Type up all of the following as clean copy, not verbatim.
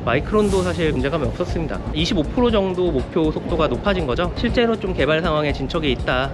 마이크론도 사실 문제감이 없었습니다. 25% 정도 목표 속도가 높아진 거죠. 실제로 좀 개발 상황에 진척이 있다.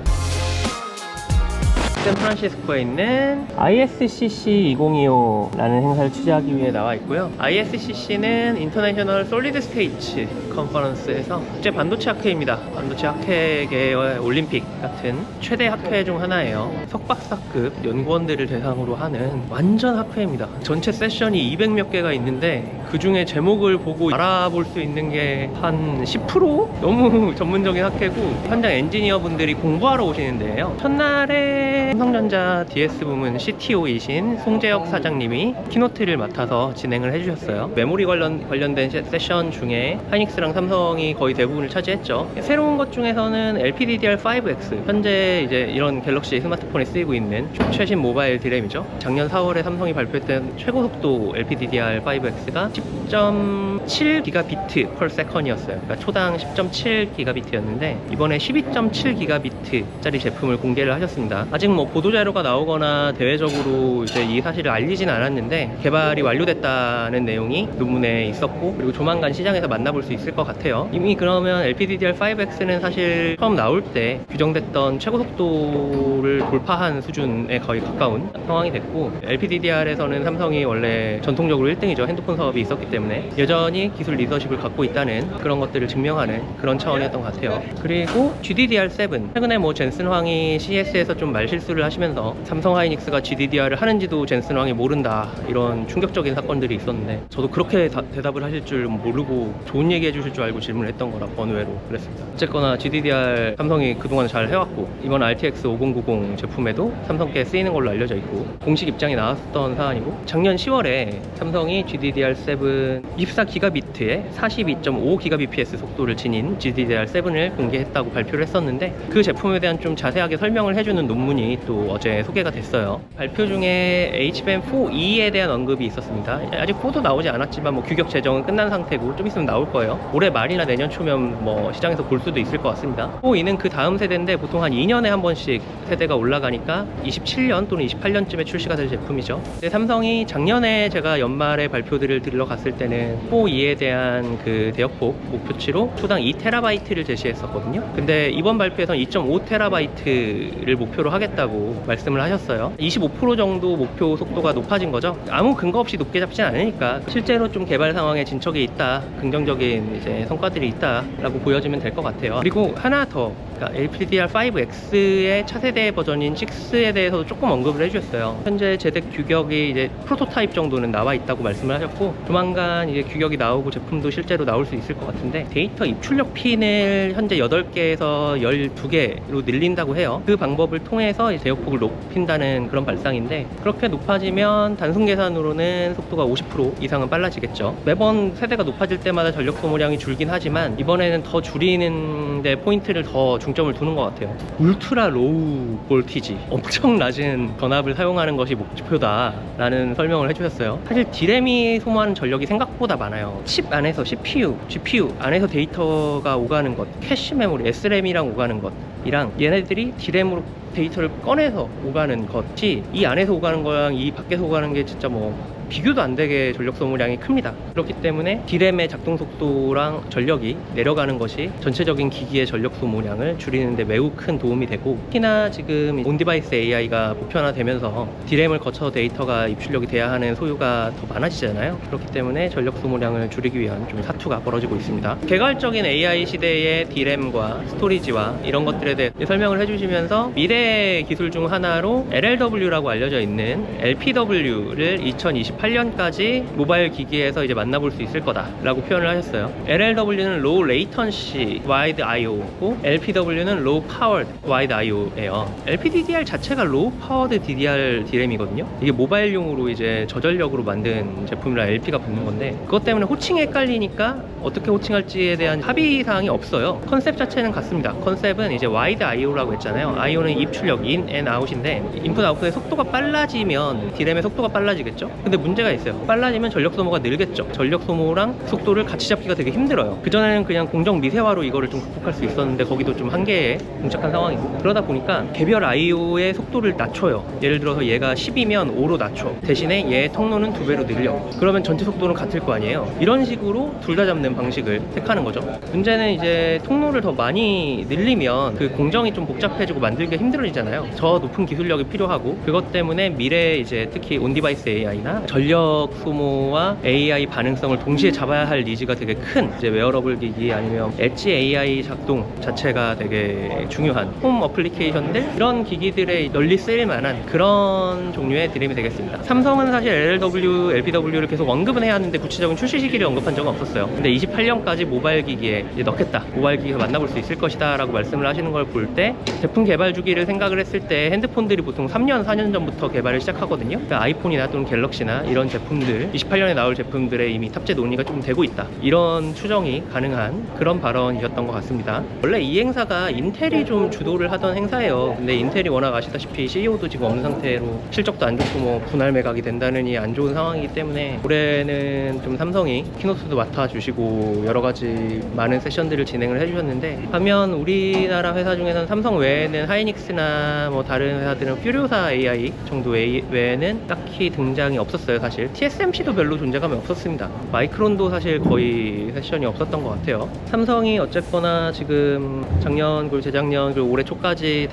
샌프란시스코에 있는 ISCC 2025라는 행사를 취재하기 위해 나와 있고요. ISCC는 인터내셔널 솔리드 스테이트 컨퍼런스에서 국제 반도체 학회입니다. 반도체 학회계의 올림픽 같은 최대 학회 중 하나예요. 석박사급 연구원들을 대상으로 하는 완전 학회입니다. 전체 세션이 200몇 개가 있는데 그 중에 제목을 보고 알아볼 수 있는 게 한 10%? 너무 전문적인 학회고 현장 엔지니어 분들이 공부하러 오시는데요. 첫날에 삼성전자 DS 부문 CTO이신 송재혁 사장님이 키노트를 맡아서 진행을 해주셨어요. 메모리 관련된 세션 중에 하이닉스랑 삼성이 거의 대부분을 차지했죠. 새로운 것 중에서는 LPDDR5X, 현재 이제 이런 갤럭시 스마트폰에 쓰이고 있는 최신 모바일 디램이죠. 작년 4월에 삼성이 발표했던 최고 속도 LPDDR5X가 10.7기가비트 per second이었어요. 그러니까 초당 10.7기가비트였는데 이번에 12.7기가비트짜리 제품을 공개를 하셨습니다. 아직 뭐 보도자료가 나오거나 대외적으로 이제 이 사실을 알리진 않았는데 개발이 완료됐다는 내용이 논문에 있었고, 그리고 조만간 시장에서 만나볼 수 있을 것 같아요. 이미 그러면 LPDDR5X는 사실 처음 나올 때 규정됐던 최고 속도를 돌파한 수준에 거의 가까운 상황이 됐고, LPDDR에서는 삼성이 원래 전통적으로 1등이죠. 핸드폰 사업이 있었기 때문에 여전히 기술 리더십을 갖고 있다는 그런 것들을 증명하는 그런 차원이었던 것 같아요. 그리고 GDDR7, 최근에 뭐 젠슨 황이 CES에서 좀 말실수를 하시면서 삼성 하이닉스가 GDDR을 하는지도 젠슨 황이 모른다, 이런 충격적인 사건들이 있었는데 저도 그렇게 대답을 하실 줄 모르고 좋은 얘기 해주실 줄 알고 질문을 했던 거라 번외로 그랬습니다. 어쨌거나 GDDR 삼성이 그동안 잘 해왔고, 이번 RTX 5090 제품에도 삼성께 쓰이는 걸로 알려져 있고 공식 입장이 나왔던 사안이고, 작년 10월에 삼성이 GDDR7 24기가비트에 42.5기가bps 속도를 지닌 GDDR7을 공개했다고 발표를 했었는데, 그 제품에 대한 좀 자세하게 설명을 해주는 논문이 또 어제 소개가 됐어요. 발표 중에 HBM4E에 대한 언급이 있었습니다. 아직 코드 나오지 않았지만 뭐 규격 제정은 끝난 상태고 좀 있으면 나올 거예요. 올해 말이나 내년 초면 뭐 시장에서 볼 수도 있을 것 같습니다. 4E는 그 다음 세대인데 보통 한 2년에 한 번씩 세대가 올라가니까 27년 또는 28년쯤에 출시가 될 제품이죠. 근데 삼성이 작년에 제가 연말에 발표들을 들러갔을 때는 4E에 대한 그 대역폭 목표치로 초당 2TB를 제시했었거든요. 근데 이번 발표에서는 2.5TB를 목표로 하겠다고 말씀을 하셨어요. 25% 정도 목표 속도가 높아진 거죠. 아무 근거 없이 높게 잡진 않으니까 실제로 좀 개발 상황에 진척이 있다, 긍정적인 이제 성과들이 있다라고 보여지면 될 것 같아요. 그리고 하나 더, 그러니까 LPDDR5X의 차세대 버전인 6에 대해서도 조금 언급을 해주셨어요. 현재 제작 규격이 이제 프로토타입 정도는 나와 있다고 말씀을 하셨고, 조만간 이제 규격이 나오고 제품도 실제로 나올 수 있을 것 같은데, 데이터 입출력 핀을 현재 8개에서 12개로 늘린다고 해요. 그 방법을 통해서 대역폭을 높인다는 그런 발상인데, 그렇게 높아지면 단순 계산으로는 속도가 50% 이상은 빨라지겠죠. 매번 세대가 높아질 때마다 전력 소모량이 줄긴 하지만 이번에는 더 줄이는 데 포인트를 더 중점을 두는 것 같아요. 울트라 로우 볼티지, 엄청 낮은 전압을 사용하는 것이 목표다 라는 설명을 해주셨어요. 사실 D램이 소모하는 전력이 생각보다 많아요. 칩 안에서 CPU, GPU 안에서 데이터가 오가는 것, 캐시 메모리, SRAM이랑 오가는 것이랑 얘네들이 D램으로 데이터를 꺼내서 오가는 것이, 이 안에서 오가는 거랑 이 밖에서 오가는 게 진짜 뭐 비교도 안 되게 전력 소모량이 큽니다. 그렇기 때문에 D램의 작동 속도랑 전력이 내려가는 것이 전체적인 기기의 전력 소모량을 줄이는 데 매우 큰 도움이 되고, 특히나 지금 온디바이스 AI가 보편화되면서 D램을 거쳐 데이터가 입출력이 돼야 하는 소요가 더 많아지잖아요. 그렇기 때문에 전력 소모량을 줄이기 위한 좀 사투가 벌어지고 있습니다. 개괄적인 AI 시대의 D램과 스토리지와 이런 것들에 대해 설명을 해주시면서 미래 기술 중 하나로 LLW라고 알려져 있는 LPW를 2028년까지 모바일 기기에서 이제 만나볼 수 있을 거다라고 표현을 하셨어요. LLW는 Low Latency Wide I/O고 LPW는 Low Powered Wide I/O예요. LPDDR 자체가 Low Powered DDR D램이거든요. 이게 모바일용으로 이제 저전력으로 만든 제품이라 LP가 붙는 건데, 그것 때문에 호칭이 헷갈리니까 어떻게 호칭할지에 대한 합의 사항이 없어요. 컨셉 자체는 같습니다. 컨셉은 이제 Wide I/O라고 했잖아요. I/O는 입출력, in and out인데, 인풋 아웃풋의 속도가 빨라지면 D램의 속도가 빨라지겠죠. 근데 문제가 있어요. 빨라지면 전력 소모가 늘겠죠. 전력 소모랑 속도를 같이 잡기가 되게 힘들어요. 그전에는 그냥 공정 미세화로 이거를 좀 극복할 수 있었는데 거기도 좀 한계에 봉착한 상황이고, 그러다 보니까 개별 IO의 속도를 낮춰요. 예를 들어서 얘가 10이면 5로 낮춰. 대신에 얘의 통로는 2배로 늘려. 그러면 전체 속도는 같을 거 아니에요. 이런 식으로 둘 다 잡는 방식을 택하는 거죠. 문제는 이제 통로를 더 많이 늘리면 그 공정이 좀 복잡해지고 만들기가 힘들어지잖아요. 저 높은 기술력이 필요하고, 그것 때문에 미래에 이제 특히 온디바이스 AI나 전력 소모와 AI 반응성을 동시에 잡아야 할 니즈가 되게 큰 이제 웨어러블 기기 아니면 엣지 AI 작동 자체가 되게 중요한 홈 어플리케이션들, 이런 기기들에 널리 쓰일 만한 그런 종류의 드림이 되겠습니다. 삼성은 사실 LLW, LPW를 계속 언급은 해야 하는데 구체적인 출시 시기를 언급한 적은 없었어요. 근데 28년까지 모바일 기기에 이제 넣겠다, 모바일 기기에서 만나볼 수 있을 것이다 라고 말씀을 하시는 걸 볼 때, 제품 개발 주기를 생각을 했을 때 핸드폰들이 보통 3년, 4년 전부터 개발을 시작하거든요. 그러니까 아이폰이나 또는 갤럭시나 이런 제품들, 28년에 나올 제품들에 이미 탑재 논의가 좀 되고 있다, 이런 추정이 가능한 그런 발언이었던 것 같습니다. 원래 이 행사가 인텔이 좀 주도를 하던 행사예요. 근데 인텔이 워낙 아시다시피 CEO도 지금 없는 상태로 실적도 안 좋고 뭐 분할 매각이 된다느니 안 좋은 상황이기 때문에 올해는 좀 삼성이 키노트도 맡아주시고 여러 가지 많은 세션들을 진행을 해주셨는데, 반면 우리나라 회사 중에서는 삼성 외에는 하이닉스나 뭐 다른 회사들은 퓨리오사 AI 정도 외에는 딱히 등장이 없었어요. 사실 TSMC도 별로 존재감이 없었습니다. 마이크론도 사실 거의 세션이 없었던 것 같아요. 삼성이 어쨌거나 지금 작년 그리고 재작년 그리고 올해 초까지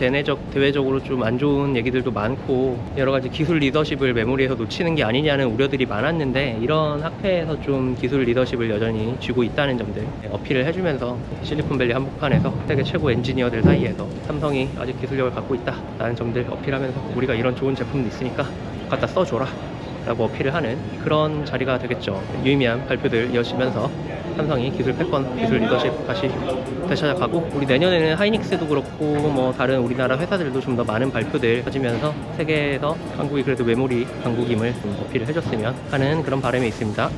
대외적으로 좀 안 좋은 얘기들도 많고, 여러 가지 기술 리더십을 메모리에서 놓치는 게 아니냐는 우려들이 많았는데, 이런 학회에서 좀 기술 리더십을 여전히 쥐고 있다는 점들 어필을 해주면서 실리콘밸리 한복판에서 세계 최고 엔지니어들 사이에서 삼성이 아직 기술력을 갖고 있다라는 점들 어필하면서, 우리가 이런 좋은 제품도 있으니까 갖다 써줘라 라고 어필을 하는 그런 자리가 되겠죠. 유의미한 발표들 이어지면서 삼성이 기술 패권, 기술 리더십 다시 되찾아가고, 우리 내년에는 하이닉스도 그렇고 뭐 다른 우리나라 회사들도 좀 더 많은 발표들 가지면서 세계에서 한국이 그래도 메모리 강국임을 좀 어필을 해줬으면 하는 그런 바람이 있습니다.